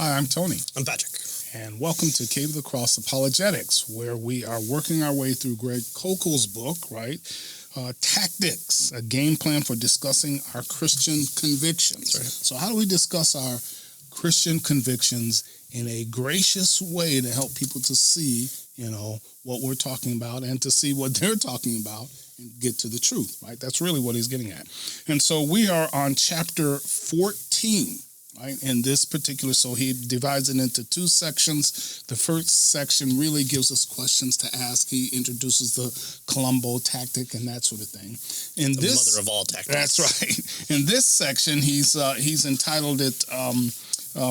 Hi, I'm Tony. I'm Patrick. And welcome to Cave of the Cross Apologetics, where we are working our way through Greg Koukl's book, right? Tactics, a game plan for discussing our Christian convictions. Right. So how do we discuss our Christian convictions in a gracious way to help people to see, what we're talking about and to see what they're talking about and get to the truth, right? That's really what he's getting at. And so we are on chapter 14. Right? In this particular, so he divides it into two sections. The first section really gives us questions to ask. He introduces the Columbo tactic and that sort of thing. In The mother of all tactics. That's right. In this section, he's entitled it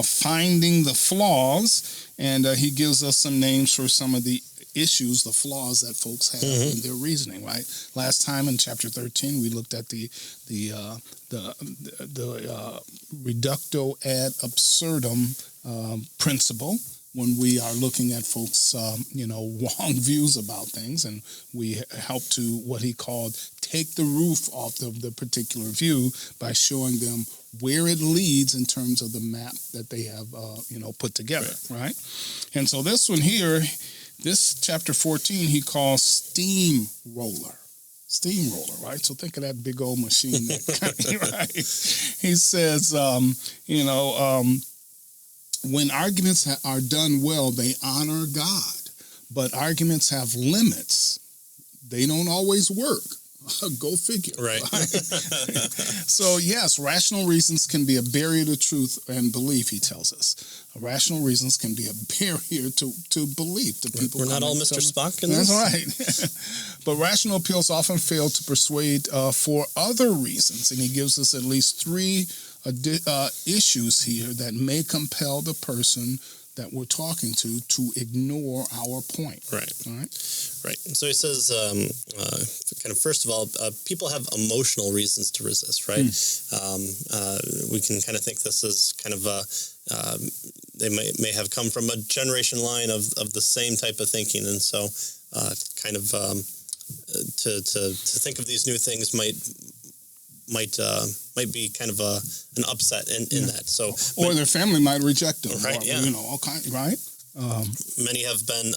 Finding the Flaws, and he gives us some names for some of the issues, the flaws that folks have in their reasoning, right? Last time in chapter 13, we looked at the reducto ad absurdum principle when we are looking at folks, wrong views about things, and we help to what he called take the roof off the particular view by showing them where it leads in terms of the map that they have, put together, right? And so this one here, this chapter 14, he calls steamroller, right? So think of that big old machine, right? He says, when arguments are done well, they honor God, but arguments have limits. They don't always work. Go figure. Right. So, yes, rational reasons can be a barrier to truth and belief, he tells us. Rational reasons can be a barrier to belief. To people. We're not all Mr. Spock in this? That's right. But rational appeals often fail to persuade for other reasons, and he gives us at least three issues here that may compel the person that we're talking to ignore our point. Right. All right. Right. So he says, first of all, people have emotional reasons to resist, right? We can kind of think this is kind of they may have come from a generation line of the same type of thinking, and so to think of these new things might be kind of an upset in that. So, or their family might reject them, right? Or, all kinds, right? Many have been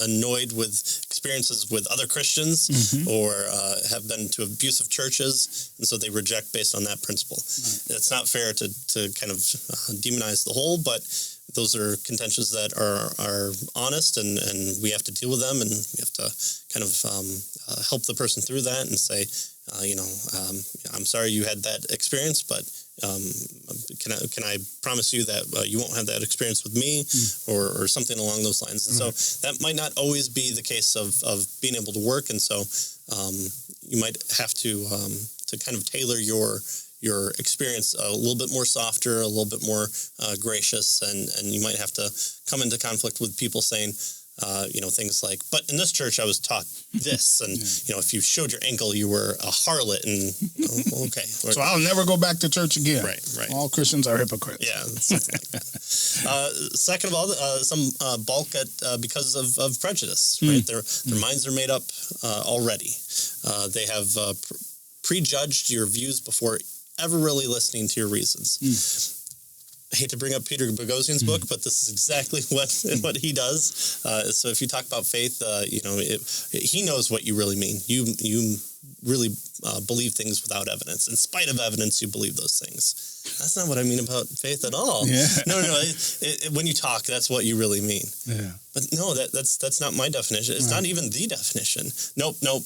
annoyed with experiences with other Christians or have been to abusive churches, and so they reject based on that principle. Right. It's not fair to kind of demonize the whole, but those are contentions that are honest, and we have to deal with them, and we have to kind of help the person through that and say, I'm sorry you had that experience, but can I promise you that you won't have that experience with me, or something along those lines. And so that might not always be the case of being able to work, and so you might have to kind of tailor your experience a little bit more softer, a little bit more gracious, and you might have to come into conflict with people saying, things like, but in this church I was taught this, and if you showed your ankle, you were a harlot, and okay. So I'll never go back to church again. Right. All Christians are hypocrites. Yeah, something like that. Second of all, some balk at because of prejudice. Right, their minds are made up already. They have prejudged your views before ever really listening to your reasons. I hate to bring up Peter Boghossian's book, but this is exactly what he does. So if you talk about faith, he knows what you really mean. You really believe things without evidence. In spite of evidence, you believe those things. That's not what I mean about faith at all. Yeah. No. When you talk, that's what you really mean. Yeah. But no, that's not my definition. It's not even the definition. Nope.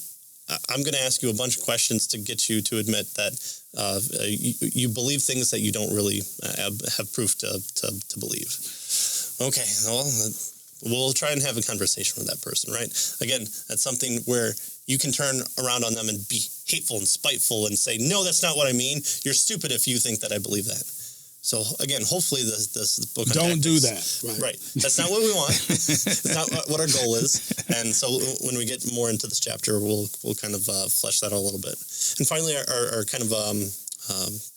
I'm going to ask you a bunch of questions to get you to admit that you believe things that you don't really have proof to believe. Okay, well, we'll try and have a conversation with that person, right? Again, that's something where you can turn around on them and be hateful and spiteful and say, no, that's not what I mean. You're stupid if you think that I believe that. So again, hopefully this book on don't tactics, do that. Right. That's not what we want. It's not what our goal is. And so when we get more into this chapter, we'll kind of flesh that out a little bit. And finally, our kind of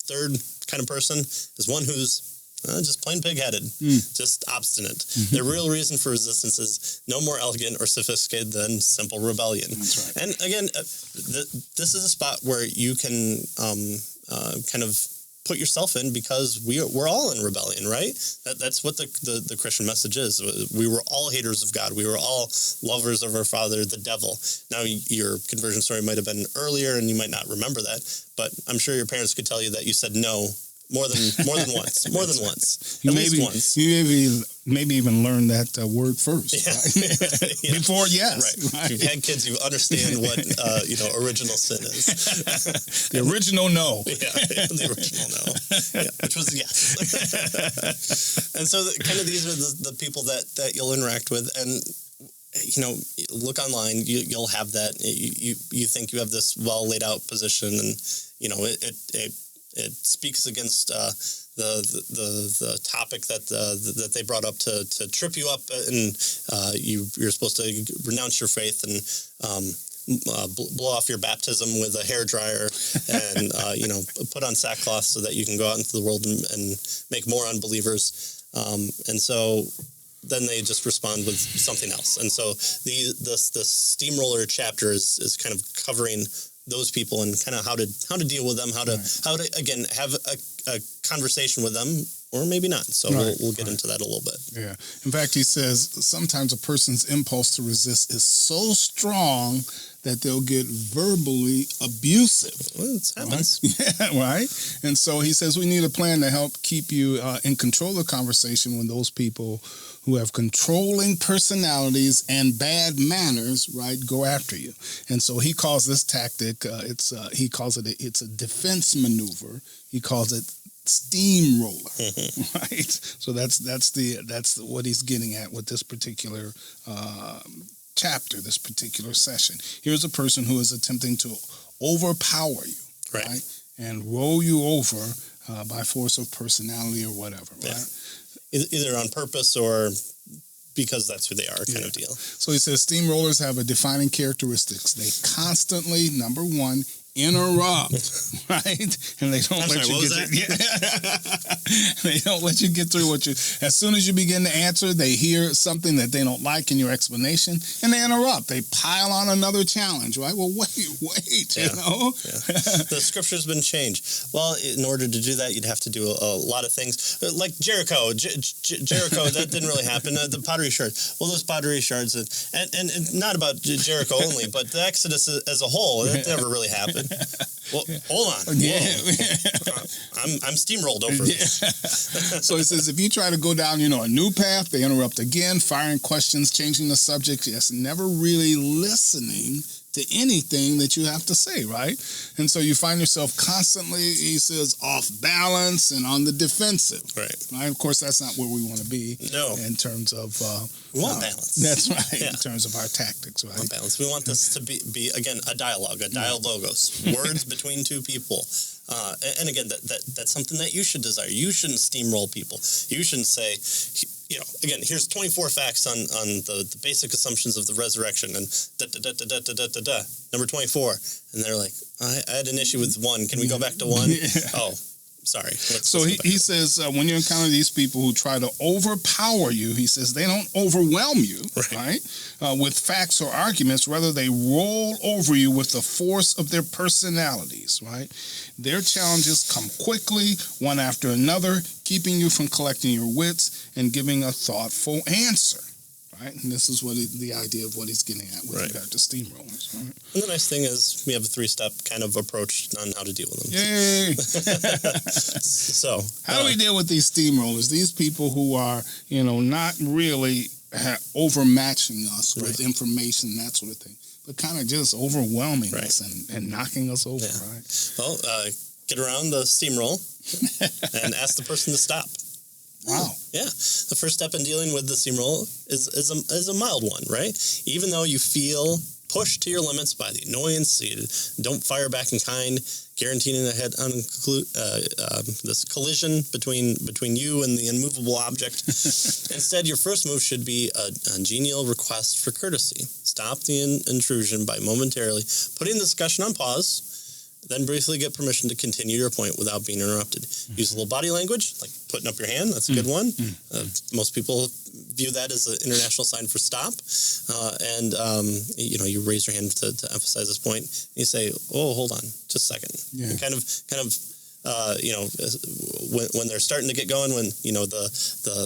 third kind of person is one who's just plain pig-headed, just obstinate. Their real reason for resistance is no more elegant or sophisticated than simple rebellion. That's right. And again, this is a spot where you can kind of put yourself in, because we're all in rebellion, right? That's what the Christian message is. We were all haters of God. We were all lovers of our father, the devil. Now, your conversion story might have been earlier, and you might not remember that, but I'm sure your parents could tell you that you said no more than once. More than once. At least once. You maybe even learn that word first. Yeah. Right? Yeah. Before yes. Right. If you've had kids, you understand what original sin is. The original no. Yeah, the original no. Yeah, which was yes. And so kind of these are the people that you'll interact with, and look online, you'll have that. You think you have this well laid out position, and it speaks against the topic that they brought up to trip you up, and you're supposed to renounce your faith and blow off your baptism with a hairdryer, and put on sackcloth so that you can go out into the world and make more unbelievers. And so then they just respond with something else. And so the steamroller chapter is kind of covering those people and kind of how to deal with them, how to again have a conversation with them, or maybe not. So we'll get into that a little bit. Yeah. In fact, he says sometimes a person's impulse to resist is so strong that they'll get verbally abusive. Well, it happens. Right? Yeah, right. And so he says we need a plan to help keep you in control of the conversation when those people who have controlling personalities and bad manners, right, go after you. And so he calls this tactic, it's a defense maneuver. He calls it steamroller, right? So that's what he's getting at with this particular chapter, this particular session. Here's a person who is attempting to overpower you, right? And roll you over by force of personality or whatever, right? Either on purpose or because that's who they are, kind of deal. So he says steamrollers have a defining characteristics. They constantly, number one, interrupt, right? And they don't let you they don't let you get through what you. As soon as you begin to answer, they hear something that they don't like in your explanation, and they interrupt. They pile on another challenge, right? Well, wait, The scripture's been changed. Well, in order to do that, you'd have to do a lot of things, like Jericho. Jericho, that didn't really happen. The pottery shards. Well, those pottery shards, and not about Jericho only, but the Exodus as a whole, that never really happened. Well, hold on. I'm steamrolled over this. So it says if you try to go down, a new path, they interrupt again, firing questions, changing the subject. Yes, never really listening to anything that you have to say, right? And so you find yourself constantly, he says, off balance and on the defensive. Right? Of course, that's not where we want to be. No. In terms of... we want balance. That's right, in terms of our tactics, right? We want balance. We want this to be again, a dialogue, a dialogos, words between two people. And again, that's something that you should desire. You shouldn't steamroll people. You shouldn't say... again, here's 24 facts on the basic assumptions of the resurrection, and number 24, and they're like, I had an issue with one. Can we go back to one? Oh, sorry. So he says when you encounter these people who try to overpower you, he says they don't overwhelm you, right? With facts or arguments, rather they roll over you with the force of their personalities, right? Their challenges come quickly, one after another, keeping you from collecting your wits and giving a thoughtful answer. Right? And this is what the idea of what he's getting at with regard to steamrollers. Right? And the nice thing is we have a 3-step kind of approach on how to deal with them. Yay! So how do we deal with these steamrollers? These people who are, not really overmatching us with information, that sort of thing, but kind of just overwhelming us and knocking us over, right? Well, get around the steamroll and ask the person to stop. Wow. Yeah. The first step in dealing with the steamroll is a mild one, right? Even though you feel pushed to your limits by the annoyance, you don't fire back in kind, guaranteeing a head-on this collision between you and the immovable object. Instead, your first move should be a genial request for courtesy. Stop the intrusion by momentarily putting the discussion on pause, then briefly get permission to continue your point without being interrupted. Use a little body language, like putting up your hand. That's a good one. Most people view that as an international sign for stop. And you raise your hand to emphasize this point. And you say, "Oh, hold on, just a second." And kind of when they're starting to get going, when the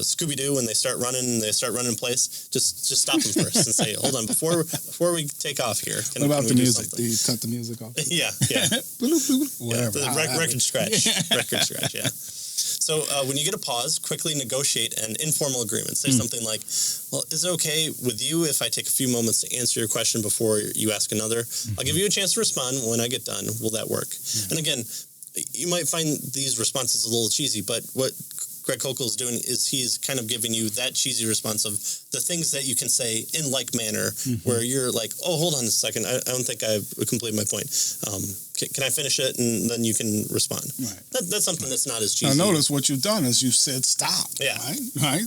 Scooby-Doo, when they start running in place, just stop them first and say, hold on, before we take off here. What about the music? Do you cut the music off? Yeah. Whatever. Record scratch. Yeah. So when you get a pause, quickly negotiate an informal agreement. Say something like, well, is it okay with you if I take a few moments to answer your question before you ask another? I'll give you a chance to respond. When I get done, will that work? And again, you might find these responses a little cheesy, but what Greg Koukl is doing is he's kind of giving you that cheesy response of the things that you can say in like manner, where you're like, oh, hold on a second, I don't think I've completed my point. Can I finish it? And then you can respond. Right. That's something that's not as cheesy. Now notice what you've done is you've said stop. Yeah. Right.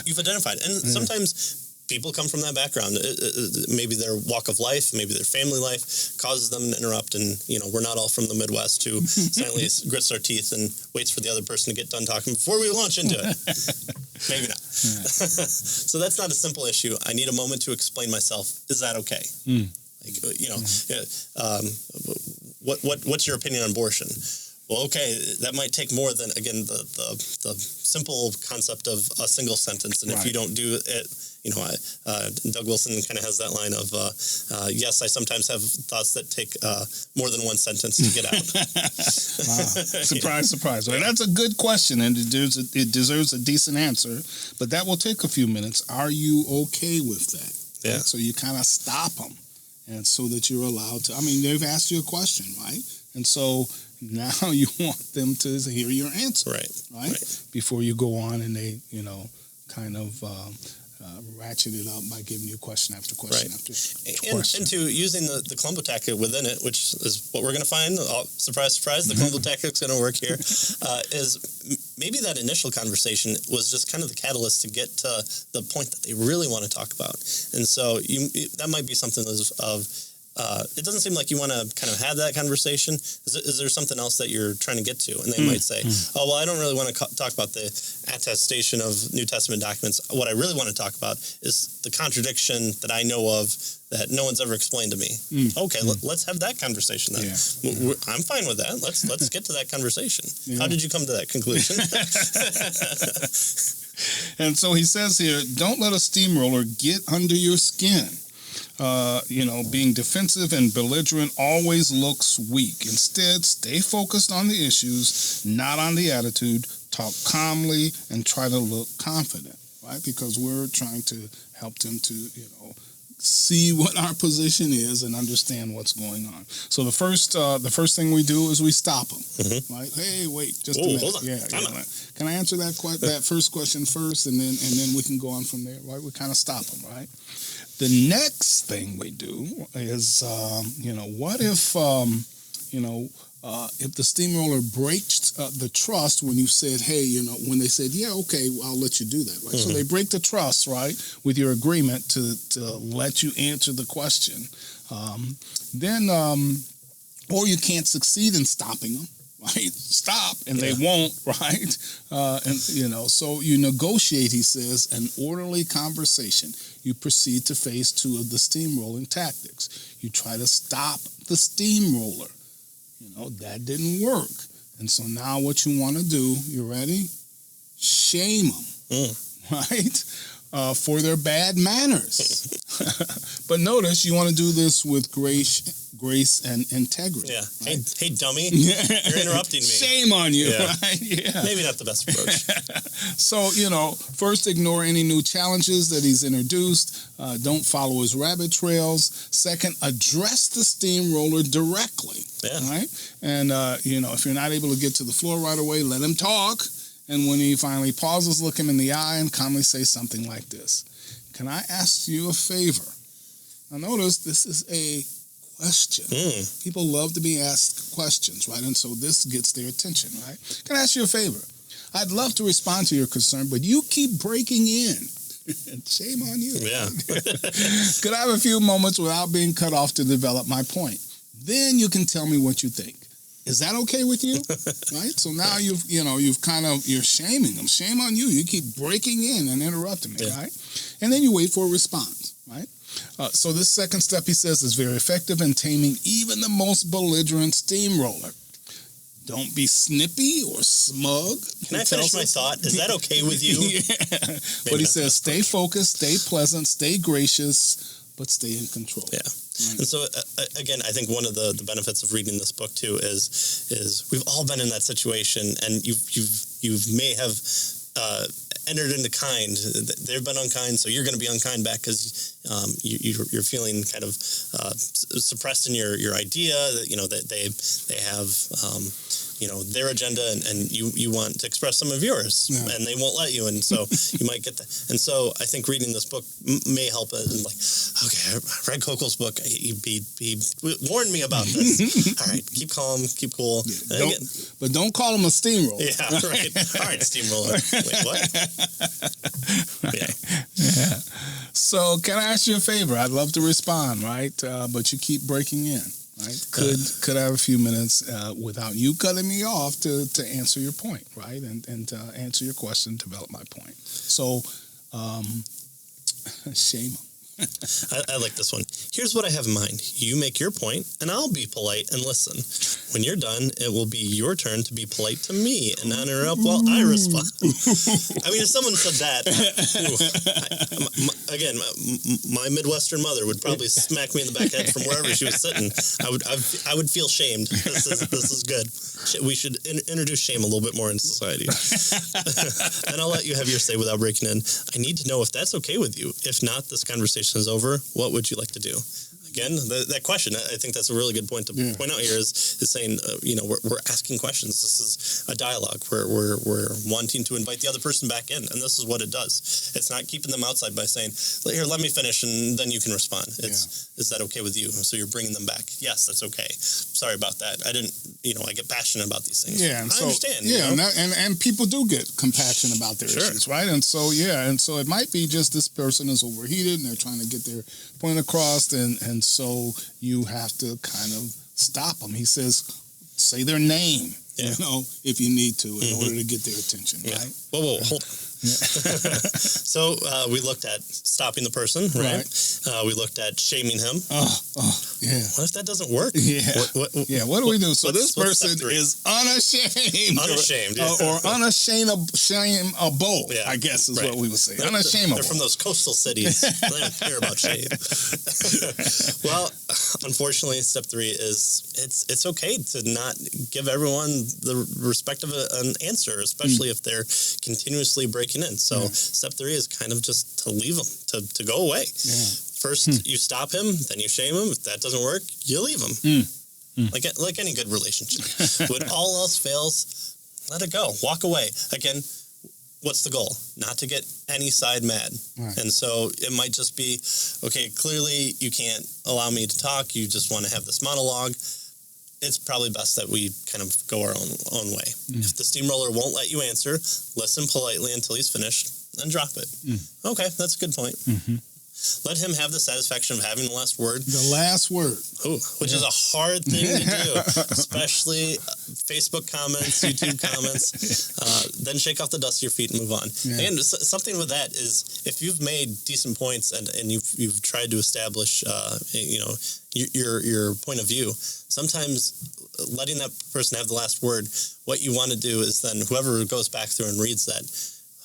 You've identified. And sometimes people come from that background. Maybe their walk of life, maybe their family life causes them to interrupt. And, we're not all from the Midwest who silently grits our teeth and waits for the other person to get done talking before we launch into it. Maybe not. Yeah. So that's not a simple issue. I need a moment to explain myself. Is that okay? What's your opinion on abortion? Well, okay, that might take more than, again, the simple concept of a single sentence. And if you don't do it, Doug Wilson kind of has that line of, yes, I sometimes have thoughts that take more than one sentence to get out. Wow. Surprise. Right? That's a good question, and it deserves a decent answer, but that will take a few minutes. Are you okay with that? Yeah. Right? So you kind of stop them, and so that you're allowed to, they've asked you a question, right? And so now you want them to hear your answer, right? Before you go on and they, kind of ratchet it up by giving you question after question after question. And to using the Columbo tactic within it, which is what we're going to find, surprise, the Columbo tactic is going to work here, is maybe that initial conversation was just kind of the catalyst to get to the point that they really want to talk about. And so that might be something of it doesn't seem like you want to kind of have that conversation. Is there something else that you're trying to get to? And they might say, oh, well, I don't really want to talk about the attestation of New Testament documents. What I really want to talk about is the contradiction that I know of that no one's ever explained to me. Okay, let's have that conversation then. Yeah. I'm fine with that. Let's get to that conversation. Yeah. How did you come to that conclusion? And so he says here, don't let a steamroller get under your skin. Being defensive and belligerent always looks weak. Instead, stay focused on the issues, not on the attitude. Talk calmly and try to look confident, right? Because we're trying to help them to, see what our position is and understand what's going on. So the first thing we do is we stop them, right? Hey, wait, just a minute. Hold on. Yeah. Can I answer that first question first, and then we can go on from there, right? We kind of stop them, right? The next thing we do is, what if the steamroller breaks the trust when you said, hey, when they said, yeah, okay, well, I'll let you do that, right? So they break the trust, right, with your agreement to let you answer the question. Or you can't succeed in stopping them. Right? Stop, and they won't, right? So you negotiate, he says, an orderly conversation. You proceed to phase 2 of the steamrolling tactics. You try to stop the steamroller. That didn't work. And so now what you want to do, you ready? Shame them, right? For their bad manners. But notice you want to do this with grace and integrity. Yeah. Right? Hey, dummy. You're interrupting me. Shame on you, right? Yeah. Maybe not the best approach. So, first ignore any new challenges that he's introduced. Don't follow his rabbit trails. Second, address the steamroller directly. Yeah. Right? And, if you're not able to get to the floor right away, let him talk. And when he finally pauses, look him in the eye and calmly say something like this. Can I ask you a favor? Now notice this is a question. People love to be asked questions, right? And so this gets their attention, right? Can I ask you a favor? I'd love to respond to your concern, but you keep breaking in. And shame on you. Yeah. Could I have a few moments without being cut off to develop my point? Then you can tell me what you think. Is that okay with you? Right? So now you're shaming them. Shame on you. You keep breaking in and interrupting me, right? And then you wait for a response, right? So this second step, he says, is very effective in taming even the most belligerent steamroller. Don't be snippy or smug. Can I finish my thought? Is that okay with you? Yeah. But he says, stay focused, stay pleasant, stay gracious, but stay in control. Yeah. Right. And so, again, I think one of the benefits of reading this book, too, is we've all been in that situation, and you may have entered into kind. They've been unkind, so you're going to be unkind back because you're feeling kind of suppressed in your idea. That they have their agenda, and you want to express some of yours, and they won't let you, and so you might get that. And so I think reading this book may help it. And okay, I read Kokel's book. He warned me about this. All right, keep calm, keep cool. Yeah, but don't call him a steamroller. Yeah, right. All right, steamroller. Wait, what? Right. Yeah. So can I ask you a favor? I'd love to respond, right? But you keep breaking in. Right? Could I have a few minutes without you cutting me off to answer your point, right? And to answer your question, develop my point. So, shame him. I like this one. Here's what I have in mind. You make your point, and I'll be polite and listen. When you're done, it will be your turn to be polite to me and not interrupt while I respond. I mean, if someone said that, my Midwestern mother would probably smack me in the back head from wherever she was sitting. I would feel shamed. This is good. We should introduce shame a little bit more in society. And I'll let you have your say without breaking in. I need to know if that's okay with you. If not, this conversation is over. What would you like to do? Again, that question, I think that's a really good point to point out here is saying, we're asking questions. This is a dialogue. We're wanting to invite the other person back in, and this is what it does. It's not keeping them outside by saying, here, let me finish, and then you can respond. Is that okay with you? So you're bringing them back. Yes, that's okay. Sorry about that. I didn't, I get passionate about these things. Yeah, and I understand. Yeah, and people do get compassionate about their issues, right? And so, it might be just this person is overheated, and they're trying to get their point across, and so you have to kind of stop them. He says, say their name, if you need to, in order to get their attention, right? Whoa, hold on. So we looked at stopping the person, right? We looked at shaming him. What if that doesn't work? What do we do? So this person is unashamed. Or unashameable, I guess is what we would say. Unashameable. They're from those coastal cities. They don't care about shame. Well, unfortunately, step 3 is it's okay to not give everyone the respect of an answer, especially if they're continuously breaking in. So step 3 is kind of just to leave them, to go away. First, you stop him, then you shame him. If that doesn't work, you leave him. Like any good relationship. When all else fails, let it go. Walk away. Again, what's the goal? Not to get any side mad. Right. And so it might just be, okay, clearly you can't allow me to talk. You just want to have this monologue. It's probably best that we kind of go our own way. If the steamroller won't let you answer, listen politely until he's finished and drop it. Okay, that's a good point. Let him have the satisfaction of having the last word. The last word. Which is a hard thing to do, especially Facebook comments, YouTube comments. Then shake off the dust of your feet and move on. And something with that is if you've made decent points and you've tried to establish your point of view, sometimes letting that person have the last word, what you want to do is then whoever goes back through and reads that,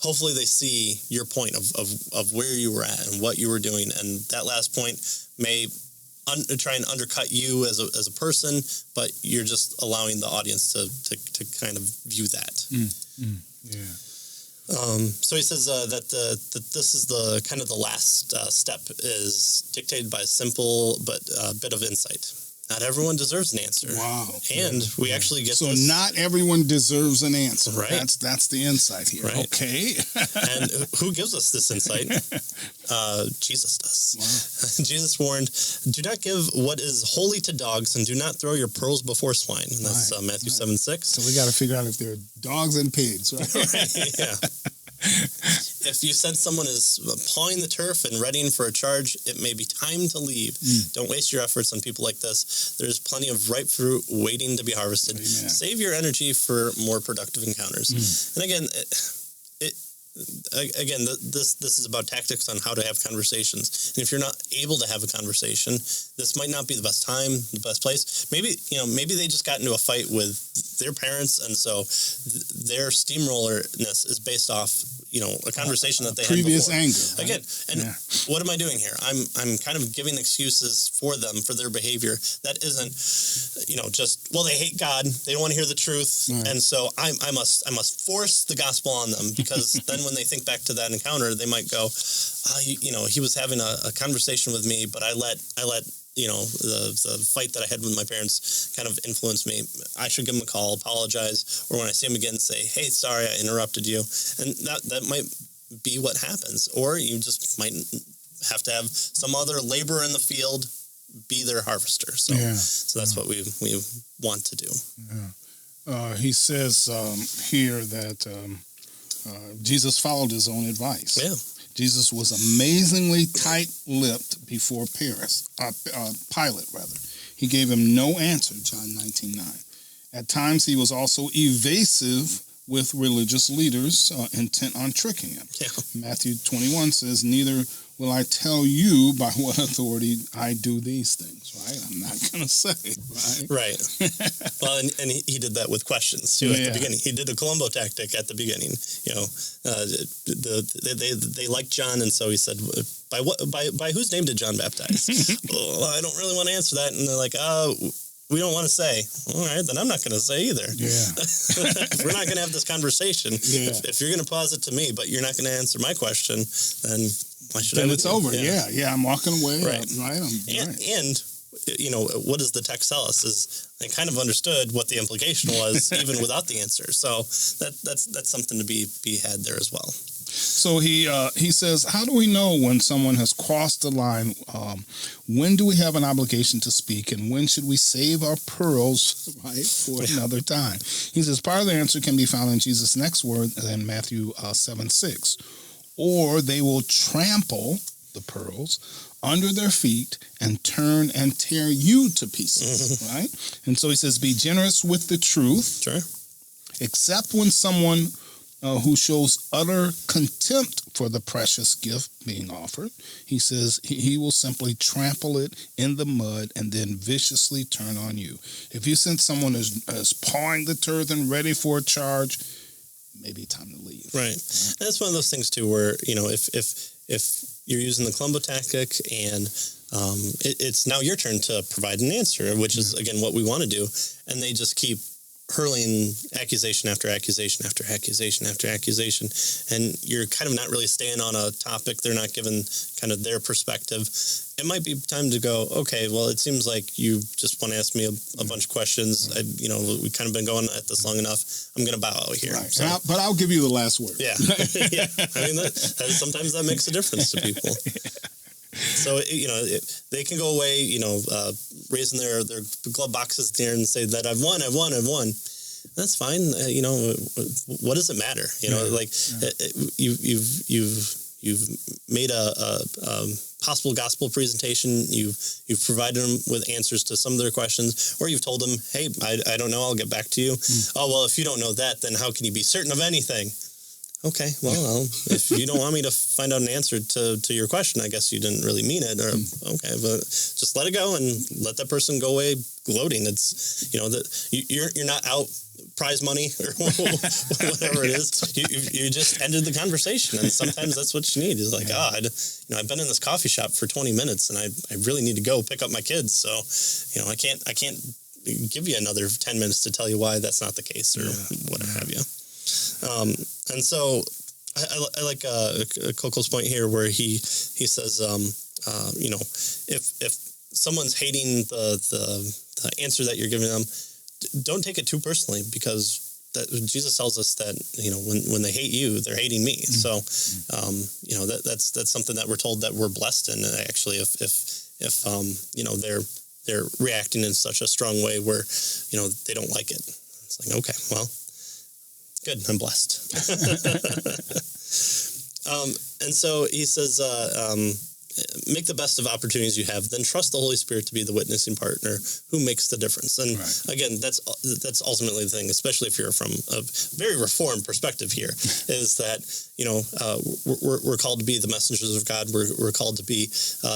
hopefully they see your point of where you were at and what you were doing, and that last point may try and undercut you as a person, but you're just allowing the audience to kind of view that. So he says that this is the kind of the last step is dictated by a simple but bit of insight. Not everyone deserves an answer. Wow. And we actually get so not everyone deserves an answer. Right. That's the insight here. Right. Okay. And who gives us this insight? Jesus does. Wow. Jesus warned, do not give what is holy to dogs and do not throw your pearls before swine. And that's Matthew 7:6. So we got to figure out if they're dogs and pigs, right? Yeah. If you sense someone is pawing the turf and readying for a charge, it may be time to leave. Don't waste your efforts on people like this. There's plenty of ripe fruit waiting to be harvested. Amen. Save your energy for more productive encounters. And again, this is about tactics on how to have conversations. And if you're not able to have a conversation, this might not be the best time, the best place. Maybe they just got into a fight with their parents, and so their steamrollerness is based off, a conversation that they previous had before. anger. Right? Again, and what am I doing here? I'm kind of giving excuses for them for their behavior. That isn't, just they hate God. They don't want to hear the truth, right. and so I must force the gospel on them, because then when they think back to that encounter, they might go, he was having a conversation with me, but I let the fight that I had with my parents kind of influenced me. I should give him a call, apologize, or when I see him again, say, hey, sorry, I interrupted you. And that might be what happens. Or you just might have to have some other laborer in the field be their harvester. So that's what we want to do. Yeah. He says here that Jesus followed his own advice. Yeah. Jesus was amazingly tight-lipped before Pilate. He gave him no answer, John 19:9. At times, he was also evasive with religious leaders intent on tricking him. Yeah. Matthew 21 says, neither will I tell you by what authority I do these things, right? I'm not going to say, right? Right. Well, and he did that with questions, too, at the beginning. He did a Columbo tactic at the beginning. They liked John, and so he said, by whose name did John baptize? I don't really want to answer that. And they're like, we don't want to say. All right, then I'm not going to say either. Yeah. We're not going to have this conversation. Yeah. If you're going to pause it to me, but you're not going to answer my question, then why should I? Then it's over. Yeah. I'm walking away. Right. Right. And what does the text tell us? Is they kind of understood what the implication was even without the answer. So that's something to be had there as well. So he says, how do we know when someone has crossed the line? When do we have an obligation to speak, and when should we save our pearls, right, for another time? He says, part of the answer can be found in Jesus' next word in Matthew 7:6. Or they will trample the pearls under their feet and turn and tear you to pieces, right? And so he says, be generous with the truth. Sure. Except when someone who shows utter contempt for the precious gift being offered, he says he will simply trample it in the mud and then viciously turn on you. If you sense someone is pawing the turf and ready for a charge, maybe time to leave. Right. That's one of those things, too, where, if you're using the Columbo tactic and it's now your turn to provide an answer, which is, again, what we want to do, and they just keep hurling accusation after accusation after accusation after accusation, and you're kind of not really staying on a topic. They're not given kind of their perspective. It might be time to go, okay, well, it seems like you just want to ask me a bunch of questions. We've kind of been going at this long enough. I'm going to bow out here. Right. So, But I'll give you the last word. Yeah. Yeah. I mean, sometimes that makes a difference to people. So, they can go away, raising their glove boxes there and say that I've won. That's fine. What does it matter? You've made a possible gospel presentation. You've provided them with answers to some of their questions, or you've told them, hey, I don't know, I'll get back to you. Oh, well, if you don't know that, then how can you be certain of anything? Okay, well, if you don't want me to find out an answer to your question, I guess you didn't really mean it. Or okay, but just let it go and let that person go away gloating. It's you're not out prize money or whatever it is. You just ended the conversation, and sometimes that's what you need. Is like, I've been in this coffee shop for 20 minutes, and I really need to go pick up my kids. So, I can't give you another 10 minutes to tell you why that's not the case or what have you. And so I like Coco's point here where he says, if someone's hating the answer that you're giving them, don't take it too personally, because Jesus tells us that, when they hate you, they're hating me. So, that's something that we're told that we're blessed in. Actually, if they're reacting in such a strong way where, they don't like it. It's like, okay, well, good, I'm blessed. And so he says, make the best of opportunities you have, then trust the Holy Spirit to be the witnessing partner who makes the difference. And again, that's ultimately the thing, especially if you're from a very reformed perspective here, is that, we're called to be the messengers of God. We're called to be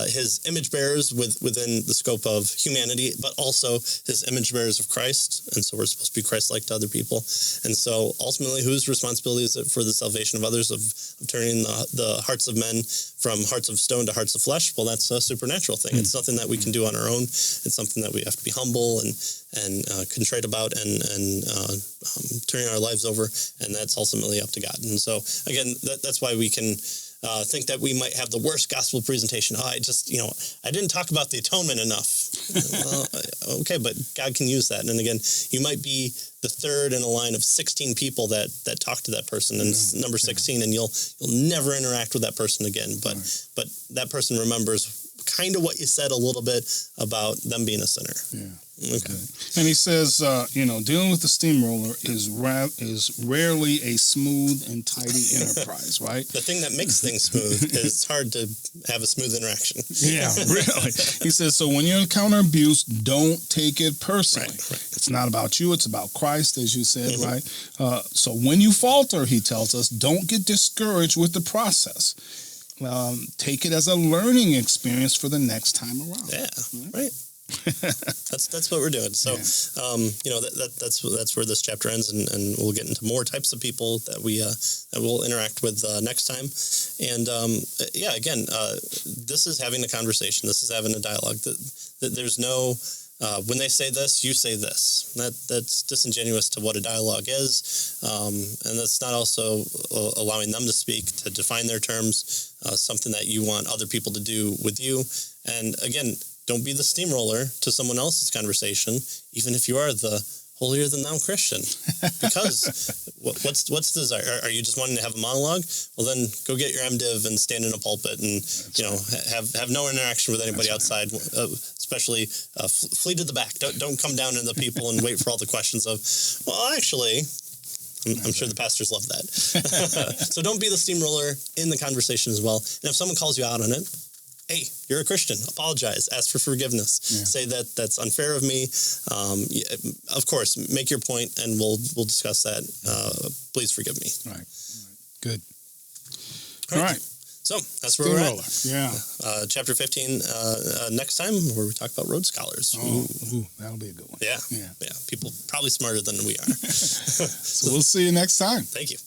his image bearers within the scope of humanity, but also his image bearers of Christ. And so we're supposed to be Christ-like to other people. And so ultimately, whose responsibility is it for the salvation of others, of turning the hearts of men from hearts of stone to hearts of flesh? Well, that's a supernatural thing. It's nothing that we can do on our own. It's something that we have to be humble and contrite about and turning our lives over. And that's ultimately up to God. And so, again, that's why we can think that we might have the worst gospel presentation. I didn't talk about the atonement enough. Well, okay, but God can use that. And again, you might be the third in a line of 16 people that talk to that person, and number 16, and you'll never interact with that person again. But that person remembers kind of what you said a little bit about them being a sinner. Yeah. Okay. And he says, dealing with the steamroller is rarely a smooth and tidy enterprise, right? The thing that makes things smooth is hard to have a smooth interaction. Yeah, really. He says, so when you encounter abuse, don't take it personally. Right. It's not about you. It's about Christ, as you said, right? So when you falter, he tells us, don't get discouraged with the process. Take it as a learning experience for the next time around. Yeah, right. That's what we're doing. So, that's where this chapter ends, and we'll get into more types of people that we'll interact with next time. And again, this is having a conversation. This is having a dialogue. There's no when they say this, you say this. That's disingenuous to what a dialogue is, and that's not also allowing them to speak, to define their terms. Something that you want other people to do with you. And again, don't be the steamroller to someone else's conversation, even if you are the holier than thou Christian. Because what's the desire? Are you just wanting to have a monologue? Well, then go get your MDiv and stand in a pulpit and have no interaction with anybody outside. Especially flee to the back. Don't come down into the people and wait for all the questions of, well, actually. I'm sure the pastors love that. So don't be the steamroller in the conversation as well. And if someone calls you out on it, hey, you're a Christian. Apologize. Ask for forgiveness. Yeah. Say that that's unfair of me. Of course, make your point, and we'll discuss that. Please forgive me. Right. Good. All right. So that's where we're at. Yeah. Chapter 15 next time, where we talk about road scholars. Ooh, that'll be a good one. Yeah. People probably smarter than we are. So we'll see you next time. Thank you.